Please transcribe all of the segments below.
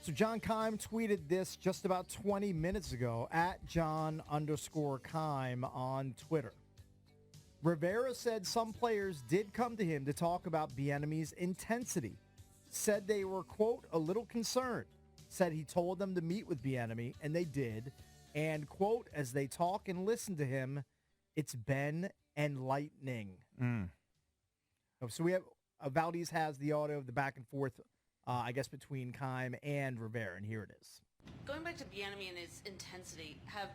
So John Keim tweeted this just about 20 minutes ago at John_Keim on Twitter. Rivera said some players did come to him to talk about Bieniemy's intensity. Said they were, quote, a little concerned. Said he told them to meet with Bieniemy, and they did. And, quote, as they talk and listen to him, it's been enlightening. So we have Valdez has the audio of the back and forth, I guess, between Keim and Rivera, and here it is. Going back to Bieniemy and his intensity, have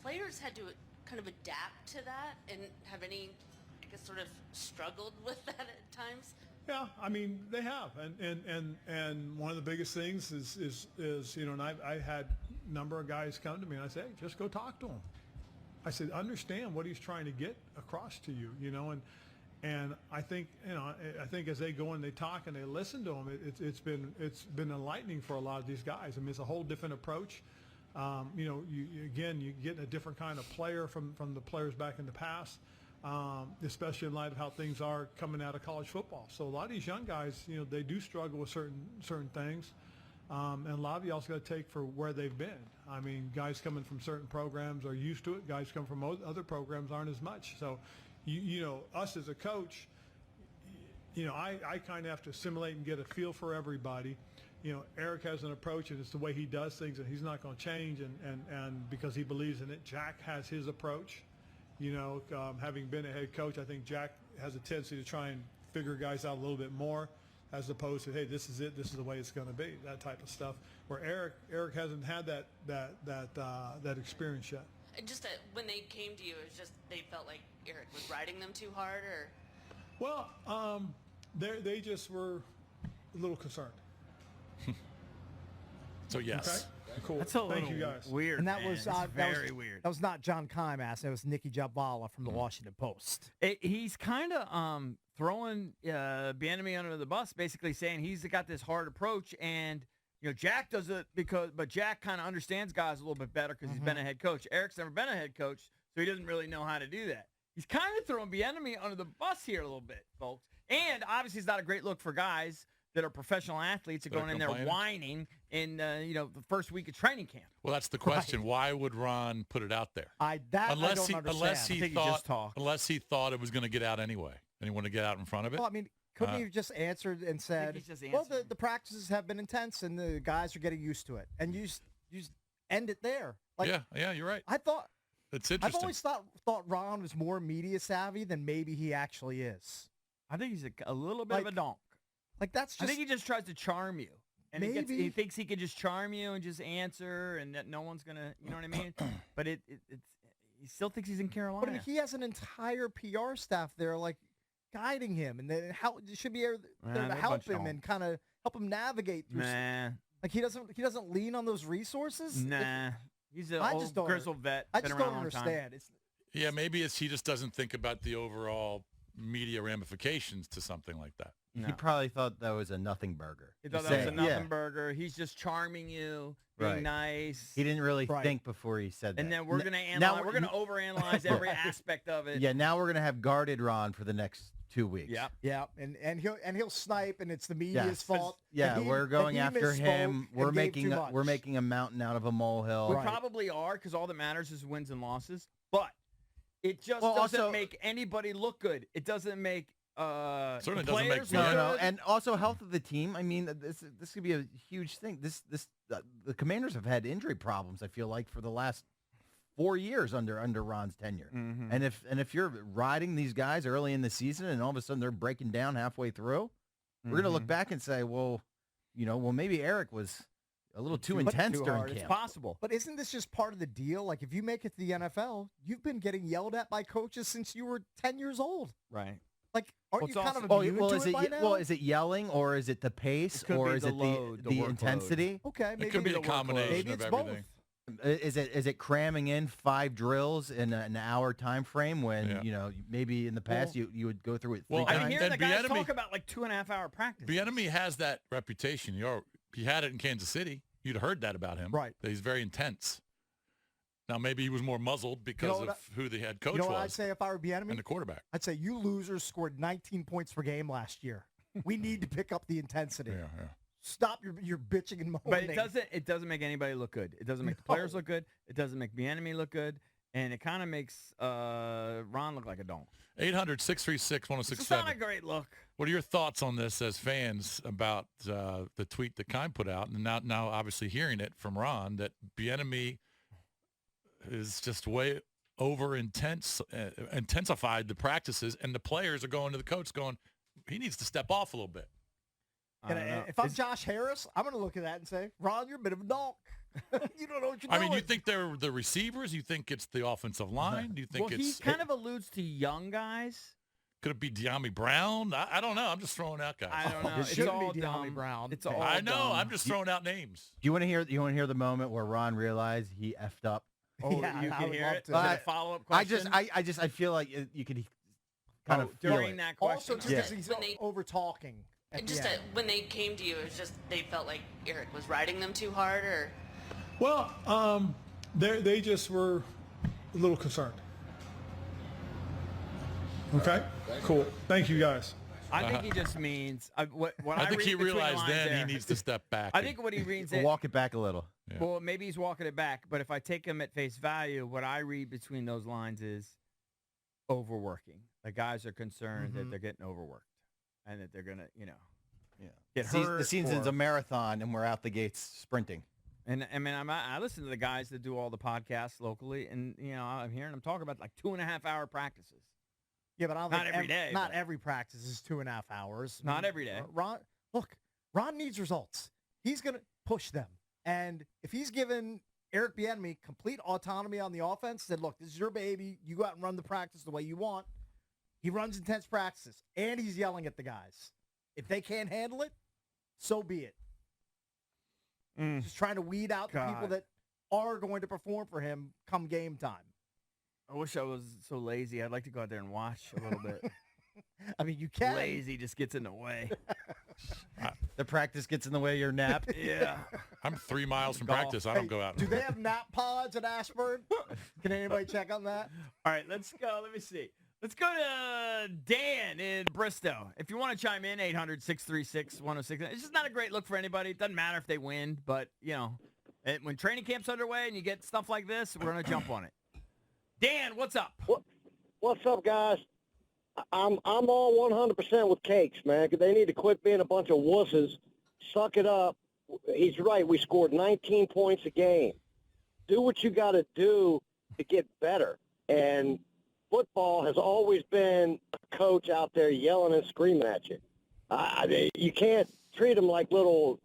players had to kind of adapt to that and have any, I guess, sort of struggled with that at times? Yeah, I mean they have, and one of the biggest things is and I had a number of guys come to me and I say, hey, just go talk to him. I said, understand what he's trying to get across to you, and I think as they go and they talk and they listen to him, it's been enlightening for a lot of these guys. I mean, it's a whole different approach. You get a different kind of player from the players back in the past. Especially in light of how things are coming out of college football. So a lot of these young guys, they do struggle with certain things. And a lot of you also got to take for where they've been. I mean, guys coming from certain programs are used to it. Guys coming from other programs aren't as much. So, us as a coach, I kind of have to assimilate and get a feel for everybody. Eric has an approach, and it's the way he does things, and he's not going to change. And because he believes in it, Jack has his approach. Having been a head coach, I think Jack has a tendency to try and figure guys out a little bit more, as opposed to, hey, this is it, this is the way it's going to be, that type of stuff. Where Eric hasn't had that experience yet. And just when they came to you, it was just they felt like Eric was riding them too hard, or? Well, they just were a little concerned. So yes. Okay? Cool. That's a Thank you little guys. weird. And that man. was That's very weird. That was not John Keim asking. It was Nikki Jabvala from the Washington Post. He's kind of throwing Bieniemy under the bus, basically saying he's got this hard approach, and Jack does it but Jack kind of understands guys a little bit better because he's been a head coach. Eric's never been a head coach, so he doesn't really know how to do that. He's kind of throwing Bieniemy under the bus here a little bit, folks. And obviously, it's not a great look for guys that are professional athletes are going in there whining in the first week of training camp. Well, that's the question. Right. Why would Ron put it out there? I don't understand. Unless he thought it was going to get out anyway, and he wanted to get out in front of it. Well, I mean, couldn't he have just answered and said, "Well, the practices have been intense, and the guys are getting used to it," and you just end it there. Like, yeah, you're right. I thought it's interesting. I've always thought Ron was more media savvy than maybe he actually is. I think he's a little bit of a donk. Like that's just. I think he just tries to charm you, and he thinks he can just charm you and just answer, and that no one's gonna, you know what I mean? But he still thinks he's in Carolina. But I mean, he has an entire PR staff there, like guiding him, and then should be there to help him and kind of help him navigate through. Like he doesn't lean on those resources. He's an old grizzled vet. I just don't understand. Maybe he just doesn't think about the overall media ramifications to something like that. No. He probably thought that was a nothing burger. He thought that was a nothing burger. He's just charming you, being nice. He didn't really think before he said that. And then we're going to analyze. We're going to overanalyze every aspect of it. Yeah, now we're going to have guarded Ron for the next 2 weeks. Yeah, and he'll snipe, and it's the media's fault. Yeah, we're going after him. We're making a mountain out of a molehill. We probably are, because all that matters is wins and losses. But it just doesn't make anybody look good. It doesn't make certainly doesn't make no, and also health of the team. I mean, this could be a huge thing. The Commanders have had injury problems, I feel like, for the last 4 years under Ron's tenure. Mm-hmm. And if you're riding these guys early in the season and all of a sudden they're breaking down halfway through, we're going to look back and say, well, maybe Eric was a little too intense during camp. It's possible. But isn't this just part of the deal? Like, if you make it to the NFL, you've been getting yelled at by coaches since you were 10 years old. Right. Like, aren't you kind of immune to it by now? Well, is it yelling, or is it the pace, or is it the intensity? Okay, maybe it could be the combination of everything. Is it cramming in 5 drills in an hour time frame when maybe in the past you would go through it 3 times? I hear the guys talk about like 2.5 hour practice. Bieniemy has that reputation. He had it in Kansas City. You'd heard that about him. Right. That he's very intense. Now, maybe he was more muzzled because of who the head coach was. What I'd say if I were Bieniemy? And the quarterback. I'd say you losers scored 19 points per game last year. We need to pick up the intensity. Yeah. Stop your bitching and moaning. But it doesn't make anybody look good. It doesn't make the players look good. It doesn't make Bieniemy look good. And it kind of makes Ron look like a donk. 800-636-1067. It's not a great look. What are your thoughts on this as fans about the tweet that Kime put out, and now obviously hearing it from Ron that Bieniemy is just way intensified the practices, and the players are going to the coach going, he needs to step off a little bit. If I'm Josh Harris, I'm going to look at that and say, Ron, you're a bit of a donk. You don't know what you're doing. I mean, you think they're the receivers? You think it's the offensive line? Do you think he kind of alludes to young guys. Could it be De'Ami Brown? I don't know. I'm just throwing out guys. I don't know. It shouldn't be De'Ami Brown. It's all I know. dumb. I'm just throwing out names. Do you want to hear? You want to hear the moment where Ron realized he effed up? Oh, Yeah, you I can would hear love it. to. Is it a follow-up question? I feel like you could kind of feel during it. that Also, question. too, because he's When they- over-talking. And just when they came to you, it was just they felt like Eric was riding them too hard, or Well, they just were a little concerned. Okay, cool. Thank you, guys. I think he just means what I think read he between the realized lines then there, he needs to step back. I think what he reads it. Walk it back a little. Yeah. Well, maybe he's walking it back, but if I take him at face value, what I read between those lines is overworking. The guys are concerned that they're getting overworked and that they're gonna, get hurt. The season's a marathon, and we're out the gates sprinting. And I mean, I listen to the guys that do all the podcasts locally, and I'm hearing them talk about like 2.5 hour practices. Yeah, but I don't Not think every day, Not but- every practice is 2.5 hours. Not every day. Ron needs results. He's going to push them. And if he's given Eric Bieniemy complete autonomy on the offense, said, look, this is your baby. You go out and run the practice the way you want. He runs intense practices, and he's yelling at the guys. If they can't handle it, so be it. Just trying to weed out the people that are going to perform for him come game time. I wish I was so lazy. I'd like to go out there and watch a little bit. I mean, you can. Lazy just gets in the way. The practice gets in the way of your nap. Yeah. I'm 3 miles from Golf. practice. I don't go out. Do they have nap pods at Ashburn? Can anybody check on that? All right, let's go. Let me see. Let's go to Dan in Bristow. If you want to chime in, 800-636-1069. It's just not a great look for anybody. It doesn't matter if they win, but, when training camp's underway and you get stuff like this, we're going to jump on it. Dan, what's up? What's up, guys? I'm all 100% with Cakes, man. They need to quit being a bunch of wusses. Suck it up. He's right. We scored 19 points a game. Do what you got to do to get better. And football has always been a coach out there yelling and screaming at you. You can't treat them like little,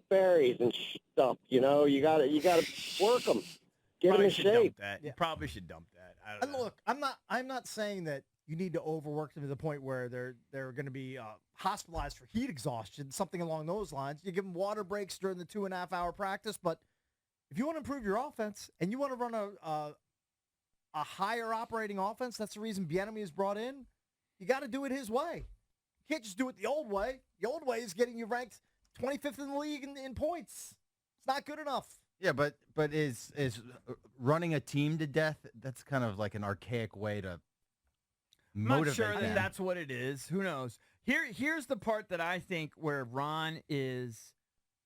berries and stuff. You got to work them. Get them in shape. You probably should dump that. I don't And know. look, I'm not saying that you need to overwork them to the point where they're going to be hospitalized for heat exhaustion, something along those lines. You give them water breaks during the 2.5 hour practice, but if you want to improve your offense and you want to run a higher operating offense, that's the reason Bieniemy is brought in. You got to do it his way. You can't just do it the old way. The old way is getting you ranked 25th in the league in points. It's not good enough. Yeah, but is running a team to death? That's kind of like an archaic way to I'm motivate not sure them. that that's what it is. Who knows? Here's the part that I think where Ron is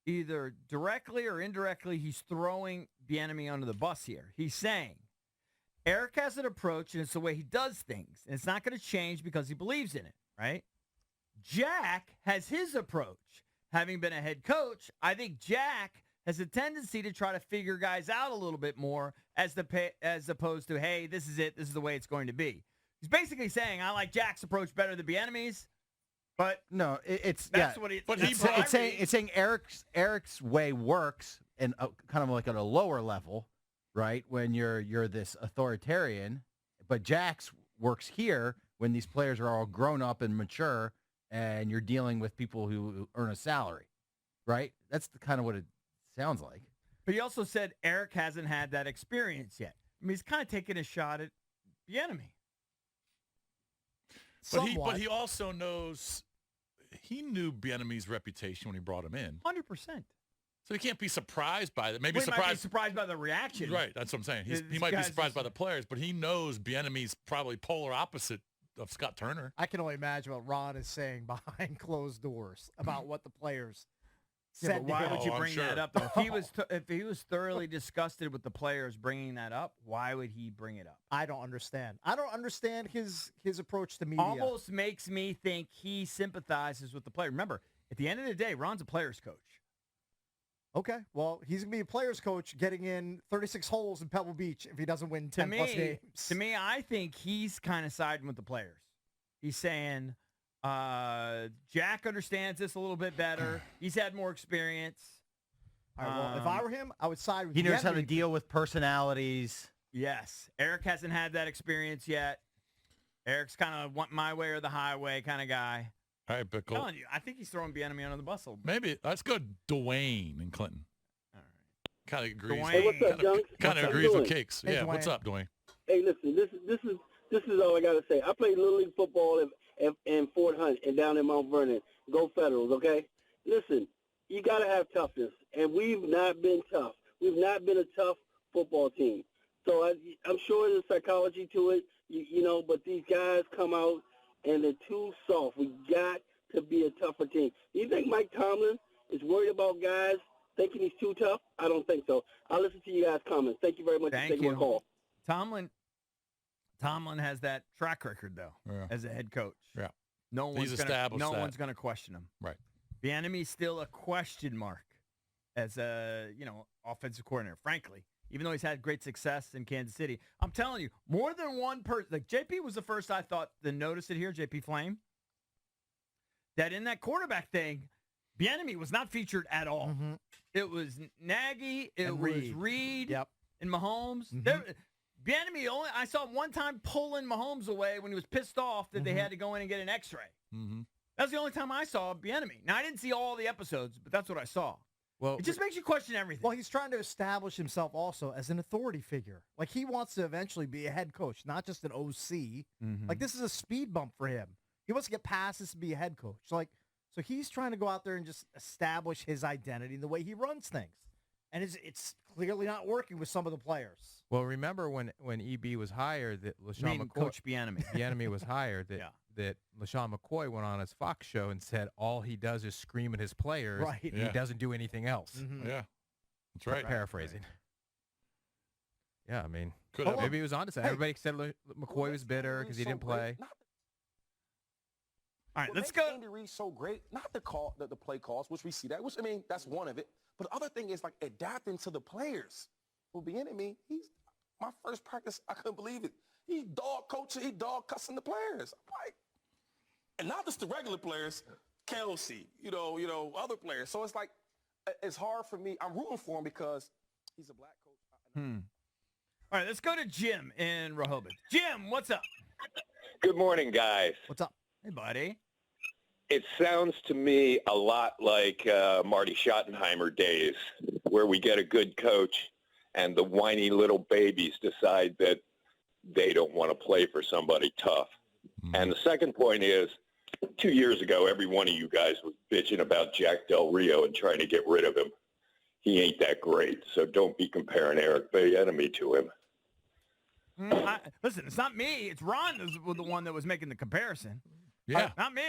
either directly or indirectly, he's throwing Bieniemy under the bus here. He's saying, Eric has an approach, and it's the way he does things. And it's not going to change because he believes in it, right? Jack has his approach. Having been a head coach, I think Jack has a tendency to try to figure guys out a little bit more as opposed to, hey, this is it. This is the way it's going to be. He's basically saying, I like Jack's approach better than Bieniemy's, but No, it's that's yeah. what it. But that's he what I It's saying read. Eric's way works, and kind of like at a lower level, right? When you're this authoritarian, but Jack's works here when these players are all grown up and mature, and you're dealing with people who earn a salary, right? That's kind of what it sounds like. But he also said Eric hasn't had that experience yet. I mean, he's kind of taking a shot at Bieniemy. But he also knows he knew Bieniemy's reputation when he brought him in, 100%. so he can't be surprised by that. Maybe Well, he might be surprised. surprised by the reaction. Right, that's what I'm saying. He This might be guy's surprised just- by the players, but he knows Bieniemy's probably polar opposite of Scott Turner. I can only imagine what Ron is saying behind closed doors about what the players Yeah, said. but why to him. would you I'm bring sure. that up? Though? If he was thoroughly disgusted with the players bringing that up, why would he bring it up? I don't understand. I don't understand his approach to media. Almost makes me think he sympathizes with the player. Remember, at the end of the day, Ron's a player's coach. Okay, well, he's going to be a player's coach getting in 36 holes in Pebble Beach if he doesn't win 10-plus games. To me, I think he's kind of siding with the players. He's saying, Jack understands this a little bit better. He's had more experience. All right, well, if I were him, I would side with He knows how to Bieniemy. deal with personalities. Yes. Eric hasn't had that experience yet. Eric's kind of want my way or the highway kind of guy. All right, I'm Bickle. telling you, I think he's throwing Bieniemy under the bus a little bit. Maybe let's go Dwayne and Clinton. All right. Kind of agrees. Dwayne. Hey, what's up, Junks? Kind of How you agrees with doing? Cakes. Hey, Yeah, what's Dwayne. up, Dwayne? Hey, listen, this is all I gotta say. I played Little League football in Fort Hunt and down in Mount Vernon. Go Federals, okay? Listen, you gotta have toughness, and we've not been tough. We've not been a tough football team. So I'm sure there's psychology to it, you know. But these guys come out and they're too soft. We got to be a tougher team. Do you think Mike Tomlin is worried about guys thinking he's too tough? I don't think so. I'll listen to you guys' comments. Thank you very much Thank for taking you. my call. Tomlin has that track record, though, Yeah. as a head coach. Yeah. No one's established that. one's going to question him. Right. Bieniemy's still a question mark as a, offensive coordinator, frankly. Even though he's had great success in Kansas City. I'm telling you, more than one person. Like, JP was the first I thought to notice it here, JP Flame, that in that quarterback thing, Bieniemy was not featured at all. Mhm. It was Nagy, it And was Reed. Reed, Yep. and Mahomes. Mhm. Bieniemy I saw him one time pulling Mahomes away when he was pissed off that they Mhm. had to go in and get an X-ray. Mm-hmm. That's the only time I saw Bieniemy. Now I didn't see all the episodes, but that's what I saw. Well, It just makes you question everything. Well, he's trying to establish himself also as an authority figure. Like, he wants to eventually be a head coach, not just an OC. Mhm. Like, this is a speed bump for him. He wants to get past this to be a head coach. So he's trying to go out there and just establish his identity in the way he runs things. And it's clearly not working with some of the players. Well, remember when EB was hired that I LaShawn mean, McCoy, Coach Bieniemy. Bieniemy was hired that Yeah. that LaShawn McCoy went on his Fox show and said all he does is scream at his players. Right. And Yeah. He doesn't do anything else. Mhm. Yeah, that's right. Paraphrasing. Yeah, I mean, Could have. maybe he was onto something. Hey. Everybody said McCoy was bitter because he didn't play. All right, What let's makes go. Andy Reid so great, not the call, the play calls, which we see that, which I mean, that's one of it. But the other thing is like adapting to the players. Well, Bieniemy, he's my first practice, I couldn't believe it. He dog coaching, he dog cussing the players. I'm like, and not just the regular players, Kelsey, other players. So it's like, it's hard for me. I'm rooting for him because he's a black coach. All right, let's go to Jim in Rehoboth. Jim, what's up? Good morning, guys. What's up? Hey, buddy. It sounds to me a lot like Marty Schottenheimer days, where we get a good coach and the whiny little babies decide that they don't want to play for somebody tough. And the second point is, 2 years ago, every one of you guys was bitching about Jack Del Rio and trying to get rid of him. He ain't that great, so don't be comparing Eric Bieniemy to him. Listen, it's not me. It's Ron who's the one that was making the comparison. Yeah. Not me.